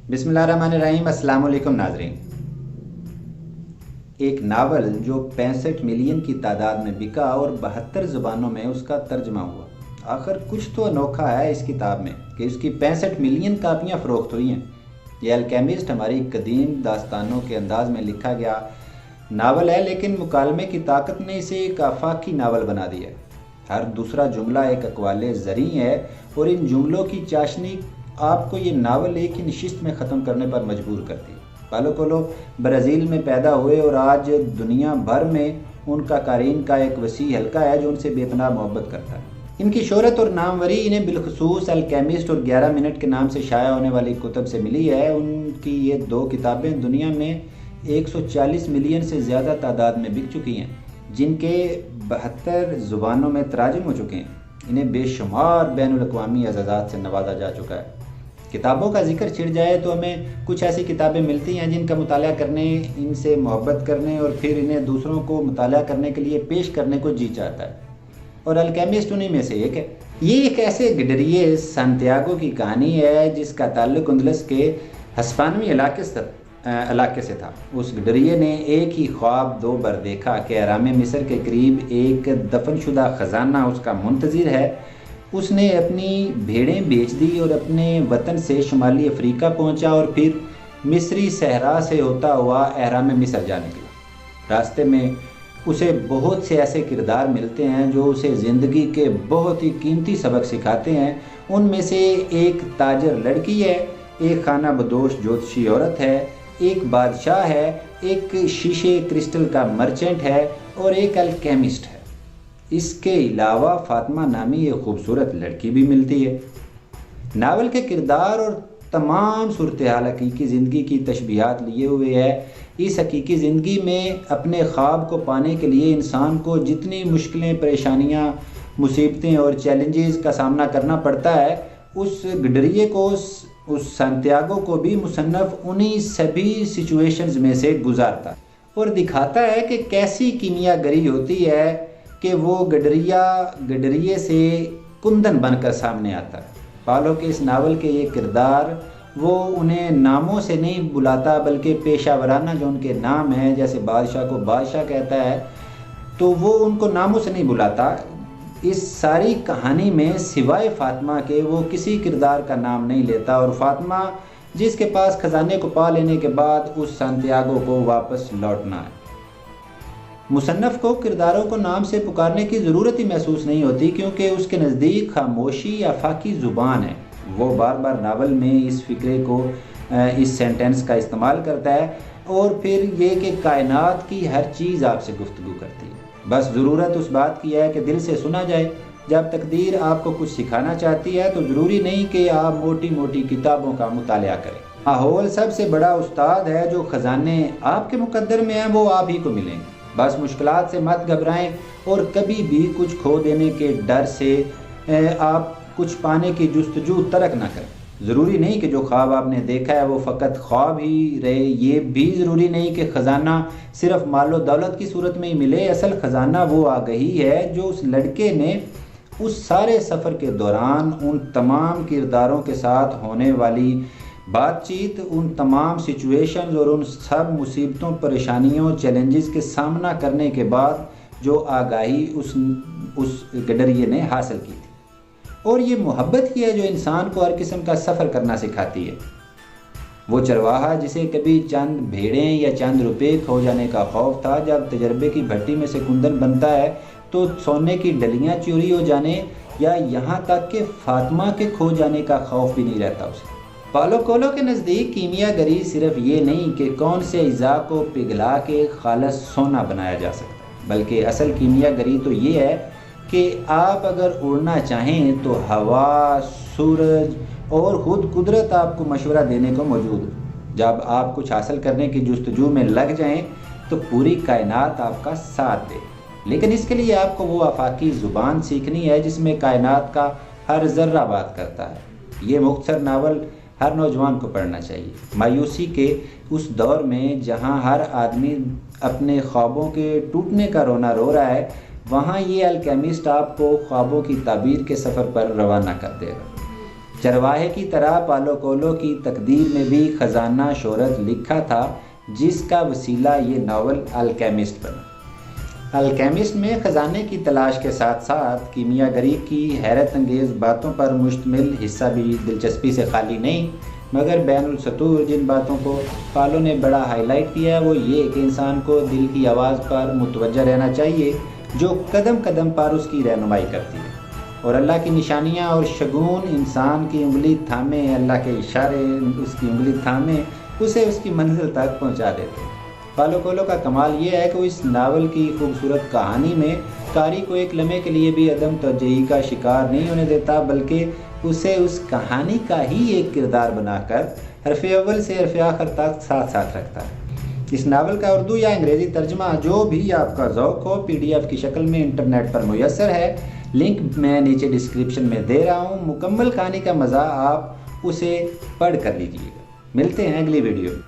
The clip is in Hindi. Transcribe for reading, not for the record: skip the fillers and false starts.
बिस्मिल्लाहिर्रहमानिर्रहीम। अस्सलाम वालेकुम नाज़रीन। एक नावल जो 65 मिलियन की तादाद में बिका और 72 ज़ुबानों में उसका तर्जमा हुआ। आखिर कुछ तो अनोखा है इस किताब में कि इसकी 65 मिलियन कापियाँ फ़रोख्त हुई हैं। यह अल्केमिस्ट हमारी कदीम दास्तानों के अंदाज में लिखा गया नावल है, लेकिन मुकालमे की ताकत ने इसे एक आफाकी नावल बना दिया। हर दूसरा जुमला एक अक़वाले ज़री है और इन जुमलों की चाशनी आपको ये नावल एक ही नशिस्त में ख़त्म करने पर मजबूर करती है। पालो कोलो ब्राज़ील में पैदा हुए और आज दुनिया भर में उनका कारीन का एक वसी हल्का है जो उनसे बेपनाह मोहब्बत करता है। इनकी शोहरत और नामवरी इन्हें बिलखसूस अल्केमिस्ट और 11 मिनट के नाम से शाया होने वाली कुतब से मिली है। उनकी ये दो किताबें दुनिया में 140 मिलियन से ज़्यादा तादाद में बिक चुकी हैं, जिनके 72 ज़ुबानों में तराजुम हो चुके हैं। इन्हें बेशुमार बैनुल अक़वामी एज़ाज़ात से नवाजा जा चुका है। किताबों का जिक्र छिड़ जाए तो हमें कुछ ऐसी किताबें मिलती हैं जिनका मुताला करने, इनसे मोहब्बत करने और फिर इन्हें दूसरों को मुताला करने के लिए पेश करने को जी चाहता है, और अल्केमिस्ट उन्हीं में से एक है। ये एक ऐसे गिडरिए सांतियागो की कहानी है जिसका ताल्लुक अंदलस के हस्पानवी इलाके से था। उस गिडरिए ने एक ही ख्वाब 2 बार देखा कि हराम मिस्र के करीब एक दफनशुदा ख़जाना उसका मुंतज़िर है। उसने अपनी भेड़ें बेच दी और अपने वतन से शुमाली अफ्रीका पहुंचा और फिर मिस्री सहरा से होता हुआ एहराम मिस्र जा निकला। रास्ते में उसे बहुत से ऐसे किरदार मिलते हैं जो उसे ज़िंदगी के बहुत ही कीमती सबक सिखाते हैं। उनमें से एक ताजर लड़की है, एक खाना बदोश ज्योतिषी औरत है, एक बादशाह है, एक शीशे क्रिस्टल का मर्चेंट है और एक अल्केमिस्ट है। इसके अलावा फातिमा नामी एक खूबसूरत लड़की भी मिलती है। नावल के किरदार और तमाम सूरत हाल हकीकी ज़िंदगी की तशबीहात लिए हुए है। इस हकीकी ज़िंदगी में अपने ख्वाब को पाने के लिए इंसान को जितनी मुश्किलें, परेशानियां, मुसीबतें और चैलेंजेस का सामना करना पड़ता है, उस गिडरिए को, उस सांतियागो को भी मुसन्नफ़ उन्हीं सभी सिचुएशंस में से गुजारता और दिखाता है कि कैसी कीमियागरी होती है कि वो गडरिए से कुंदन बनकर सामने आता है। पालो के इस नावल के ये किरदार वो उन्हें नामों से नहीं बुलाता, बल्कि पेशा वराना जो उनके नाम हैं, जैसे बादशाह को बादशाह कहता है, तो वो उनको नामों से नहीं बुलाता। इस सारी कहानी में सिवाय फातिमा के वो किसी किरदार का नाम नहीं लेता, और फातिमा जिसके पास ख़जाने को पा लेने के बाद उस सांतियागो को वापस लौटना है। मुसन्नफ़ को किरदारों को नाम से पुकारने की ज़रूरत ही महसूस नहीं होती, क्योंकि उसके नज़दीक खामोशी आफाकी ज़ुबान है। वो बार बार नावल में इस फ़िक्रे को, इस सेंटेंस का इस्तेमाल करता है और फिर ये कि कायनात की हर चीज़ आपसे गुफ्तगू करती है, बस ज़रूरत उस बात की है कि दिल से सुना जाए। जब तकदीर आपको कुछ सिखाना चाहती है तो ज़रूरी नहीं कि आप मोटी मोटी किताबों का मुतालिया करें। माहौल सबसे बड़ा उस्ताद है। जो ख़जाने आपके मुकद्दर में हैं वो आप ही को मिलेंगे। बस मुश्किलात से मत घबराएं और कभी भी कुछ खो देने के डर से आप कुछ पाने की जुस्तजू तर्क ना करें। ज़रूरी नहीं कि जो ख्वाब आपने देखा है वो फ़कत ख्वाब ही रहे। ये भी ज़रूरी नहीं कि ख़जाना सिर्फ मालो दौलत की सूरत में ही मिले। असल ख़जाना वो आगही है जो उस लड़के ने उस सारे सफ़र के दौरान उन तमाम किरदारों के साथ होने वाली बातचीत, उन तमाम सिचुएशंस और उन सब मुसीबतों, परेशानियों, चैलेंजेस के सामना करने के बाद जो आगाही उस गडरिए ने हासिल की थी। और ये मोहब्बत ही है जो इंसान को हर किस्म का सफ़र करना सिखाती है। वो चरवाहा जिसे कभी चंद भेड़ें या चंद रुपए खो जाने का खौफ था, जब तजर्बे की भट्टी में से कुंदन बनता है तो सोने की डलियाँ चोरी हो जाने या यहाँ तक कि फातिमा के खो जाने का खौफ भी नहीं रहता उसे। पालो कोलो के नज़दीक कीमियागरी सिर्फ ये नहीं कि कौन से अज़ा को पिघला के खालस सोना बनाया जा सकता, बल्कि असल कीमियागरी तो ये है कि आप अगर उड़ना चाहें तो हवा, सूरज और ख़ुद कुदरत आपको मशवरा देने को मौजूद है। जब आप कुछ हासिल करने की जुस्तजू में लग जाएं तो पूरी कायनात आपका साथ दे, लेकिन इसके लिए आपको वो आफाकी ज़ुबान सीखनी है जिसमें कायनात का हर ज़र्रा बात करता है। ये मुख्तसर नावल हर नौजवान को पढ़ना चाहिए। मायूसी के उस दौर में जहां हर आदमी अपने ख्वाबों के टूटने का रोना रो रहा है, वहां ये अल्केमिस्ट आपको ख्वाबों की ताबीर के सफ़र पर रवाना कर देगा। चरवाहे की तरह पालो कोलो की तकदीर में भी खजाना शोहरत लिखा था, जिसका वसीला ये नावल अल्केमिस्ट बना। अल्केमिस्ट में खजाने की तलाश के साथ साथ कीमियागरी की हैरत अंगेज़ बातों पर मुश्तमिल हिस्सा भी दिलचस्पी से खाली नहीं, मगर बैनुल सतूर जिन बातों को पालो ने बड़ा हाईलाइट किया है वो ये कि इंसान को दिल की आवाज़ पर मुतवज्जह रहना चाहिए, जो कदम कदम पर उसकी रहनुमाई करती है, और अल्लाह की निशानियाँ और शगुन इंसान की उंगली थामे, अल्लाह के इशारे उसकी उंगली थामे उसे उसकी मंजिल तक पहुँचा देते हैं। पालो कोलो का कमाल ये है कि वो इस नावल की खूबसूरत कहानी में कारी को एक लम्हे के लिए भी अदम तवज्जुही का शिकार नहीं होने देता, बल्कि उसे उस कहानी का ही एक किरदार बनाकर हरफ़े अव्वल से हरफ़े आखिर तक साथ साथ रखता है। इस नावल का उर्दू या अंग्रेज़ी तर्जमा जो भी आपका ज़ौक़ हो PDF की शक्ल में इंटरनेट पर मुयस्सर है, लिंक मैं नीचे डिस्क्रिप्शन में दे रहा हूँ। मुकम्मल कहानी का मज़ा आप उसे पढ़ कर लीजिएगा। मिलते हैं अगली वीडियो में।